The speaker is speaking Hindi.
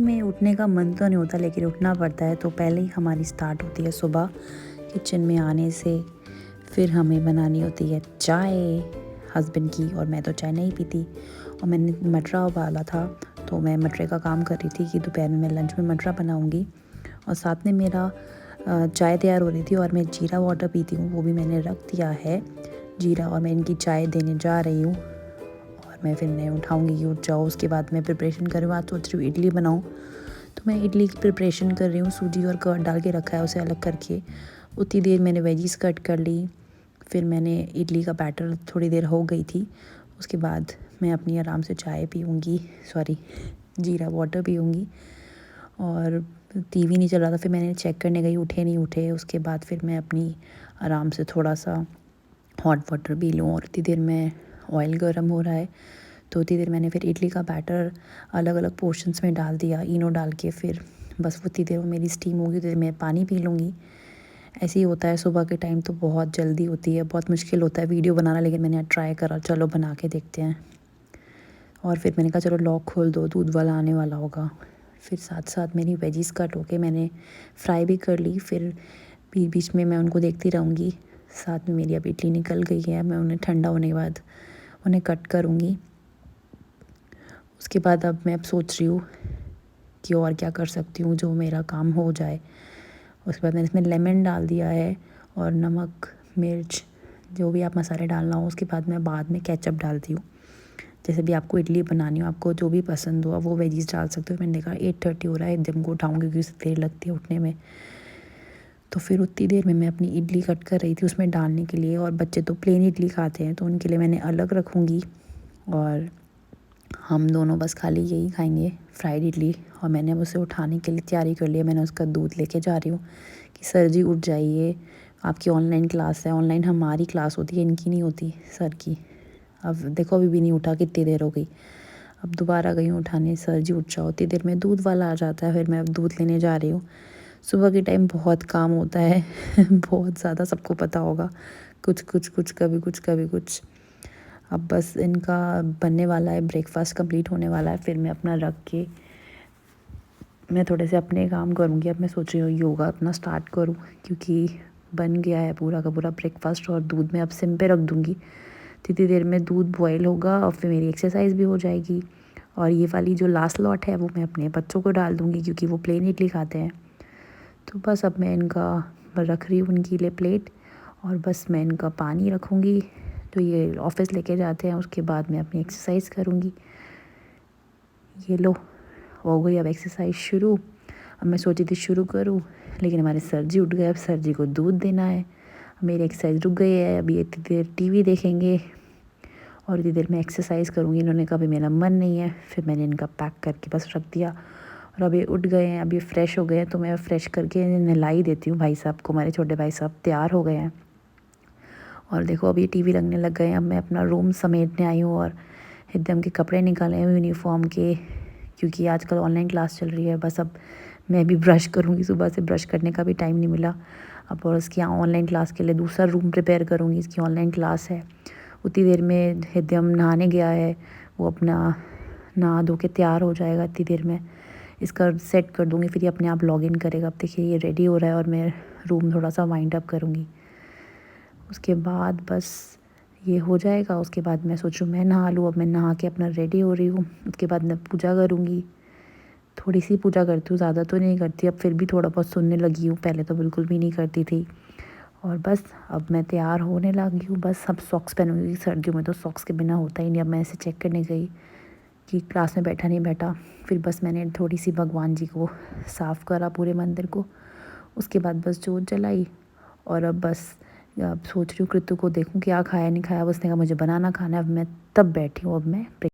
में उठने का मन तो नहीं होता, लेकिन उठना पड़ता है। तो पहले ही हमारी स्टार्ट होती है सुबह किचन में आने से। फिर हमें बनानी होती है चाय हस्बैंड की, और मैं तो चाय नहीं पीती। और मैंने मटरा उबाला था, तो मैं मटरे का काम कर रही थी कि दोपहर में मैं लंच में मटरा बनाऊंगी। और साथ में मेरा चाय तैयार हो रही थी, और मैं जीरा वाटर पीती हूँ, वो भी मैंने रख दिया है जीरा, और मैं इनकी चाय देने जा रही हूँ। और मैं फिर नहीं उठाऊँगी कि उठ जाओ। उसके बाद मैं प्रिपरेशन कर रही हूँ। आज सोच रही हूँ इडली बनाऊँ, तो मैं इडली की प्रिपरेशन कर रही हूँ। सूजी और कर्ड डाल के रखा है, उसे अलग करके उतनी देर मैंने वेजीज कट कर ली। फिर मैंने इडली का बैटर थोड़ी देर हो गई थी, उसके बाद मैं अपनी आराम से चाय पीऊँगी, जीरा वाटर पीऊँगी। और टीवी नहीं चल रहा था, फिर मैंने चेक करने गई, उठे नहीं उठे। उसके बाद फिर मैं अपनी आराम से थोड़ा सा हॉट वाटर पी लूँ। और इतनी देर में ऑयल गर्म हो रहा है, तो उतनी देर मैंने फिर इडली का बैटर अलग अलग पोर्शंस में डाल दिया इनो डाल के। फिर बस उतनी देर में मेरी स्टीम होगी, उतनी देर मैं पानी पी लूँगी। ऐसे ही होता है सुबह के टाइम, तो बहुत जल्दी होती है, बहुत मुश्किल होता है वीडियो बनाना, लेकिन मैंने ट्राई करा, चलो बना के देखते हैं। और फिर मैंने कहा चलो लॉक खोल दो, दूध वाला आने वाला होगा। फिर साथ साथ मेरी वेजीज कट होके मैंने फ्राई भी कर ली। फिर बीच बीच में मैं उनको देखती रहूँगी। साथ में मेरी अब इडली निकल गई है, मैं उन्हें ठंडा होने के बाद उन्हें कट करूँगी। उसके बाद अब मैं सोच रही हूँ कि और क्या कर सकती हूँ जो मेरा काम हो जाए। उसके बाद मैंने इसमें लेमन डाल दिया है, और नमक मिर्च जो भी आप मसाले डालना हो। उसके बाद मैं बाद में केचप डालती हूँ। जैसे भी आपको इडली बनानी हो, आपको जो भी पसंद हो वो वेजीज डाल सकते हो। मैंने देखा 8:30 हो रहा है, एकदम को उठाऊँगी क्योंकि उससे देर लगती है उठने में। तो फिर उतनी देर में मैं अपनी इडली कट कर रही थी उसमें डालने के लिए। और बच्चे तो प्लेन इडली खाते हैं, तो उनके लिए मैंने अलग रखूँगी, और हम दोनों बस खाली यही खाएंगे, फ्राइड इडली। और मैंने उसे उठाने के लिए तैयारी कर लिया। मैंने उसका दूध लेके जा रही हूँ कि सर जी उठ जाइए, आपकी ऑनलाइन क्लास है। ऑनलाइन हमारी क्लास होती है, इनकी नहीं होती सर की। अब देखो अभी भी नहीं उठा, कितनी देर हो गई। अब दोबारा गई हूँ उठाने, सर जी उठ जाओ। इतनी देर में दूध वाला आ जाता है, फिर मैं अब दूध लेने जा रही हूँ। सुबह के टाइम बहुत काम होता है बहुत ज़्यादा, सबको पता होगा, कुछ कुछ कुछ कभी कुछ कभी कुछ। अब बस इनका बनने वाला है, ब्रेकफास्ट कंप्लीट होने वाला है। फिर मैं अपना रख के मैं थोड़े से अपने काम करूँगी। अब मैं सोच रही हूँ योगा अपना स्टार्ट करूँ, क्योंकि बन गया है पूरा का पूरा ब्रेकफास्ट। और दूध मैं अब सिम पे रख दूँगी, जितनी देर में दूध बॉयल होगा, और फिर मेरी एक्सरसाइज भी हो जाएगी। और ये वाली जो लास्ट लॉट है वो मैं अपने बच्चों को डाल दूँगी, क्योंकि वो प्लेन इडली खाते हैं। तो बस अब मैं इनका रख रही हूँ उनके लिए प्लेट, और बस मैं इनका पानी रखूँगी जो ये ऑफिस लेके जाते हैं। उसके बाद मैं अपनी एक्सरसाइज करूँगी। ये लो, हो गई अब एक्सरसाइज शुरू। अब मैं सोची थी शुरू करूँ, लेकिन हमारे सर जी उठ गए। अब सर जी को दूध देना है, मेरी एक्सरसाइज रुक गई है। अभी इतनी देर टीवी देखेंगे, और इतनी देर में एक्सरसाइज करूँगी। इन्होंने कहा भी मेरा मन नहीं है, फिर मैंने इनका पैक करके बस रख दिया। और अभी उठ गए हैं, अभी फ्रेश हो गए हैं, तो मैं फ्रेश करके नहला ही देती हूँ भाई साहब को। हमारे छोटे भाई साहब तैयार हो गए हैं, और देखो अभी टीवी लगने लग गए हैं। अब मैं अपना रूम समेटने आई हूँ, और एकदम के कपड़े निकाले हैं यूनिफॉर्म के, क्योंकि आजकल ऑनलाइन क्लास चल रही है। बस अब मैं भी ब्रश करूँगी, सुबह से ब्रश करने का भी टाइम नहीं मिला अब। और इसकी यहाँ ऑनलाइन क्लास के लिए दूसरा रूम प्रिपेयर करूँगी, इसकी ऑनलाइन क्लास है। उतनी देर में एकदम नहाने गया है, वो अपना नहा धो के तैयार हो जाएगा। इतनी देर में इसका सेट कर दूँगी, फिर ये अपने आप लॉगिन करेगा। अब देखिए ये रेडी हो रहा है, और मैं रूम थोड़ा सा वाइंड अप करूँगी। उसके बाद बस ये हो जाएगा। उसके बाद मैं सोचूँ मैं नहा लूँ। अब मैं नहा के अपना रेडी हो रही हूँ। उसके बाद मैं पूजा करूँगी, थोड़ी सी पूजा करती हूँ, ज़्यादा तो नहीं करती। अब फिर भी थोड़ा बहुत सुनने लगी हूँ, पहले तो बिल्कुल भी नहीं करती थी। और बस अब मैं तैयार होने लगी हूँ। बस अब सॉक्स पहनूँगी, सर्दियों में तो सॉक्स के बिना होता ही नहीं। अब मैं ऐसे चेक करने गई कि क्लास में बैठा नहीं बैठा। फिर बस मैंने थोड़ी सी भगवान जी को साफ़ करा, पूरे मंदिर को। उसके बाद बस जोत जलाई, और अब सोच रही हूँ कृतु को देखूँ क्या खाया नहीं खाया। अब उसने कहा मुझे बनाना खाना है। अब मैं तब बैठी हूँ, अब मैं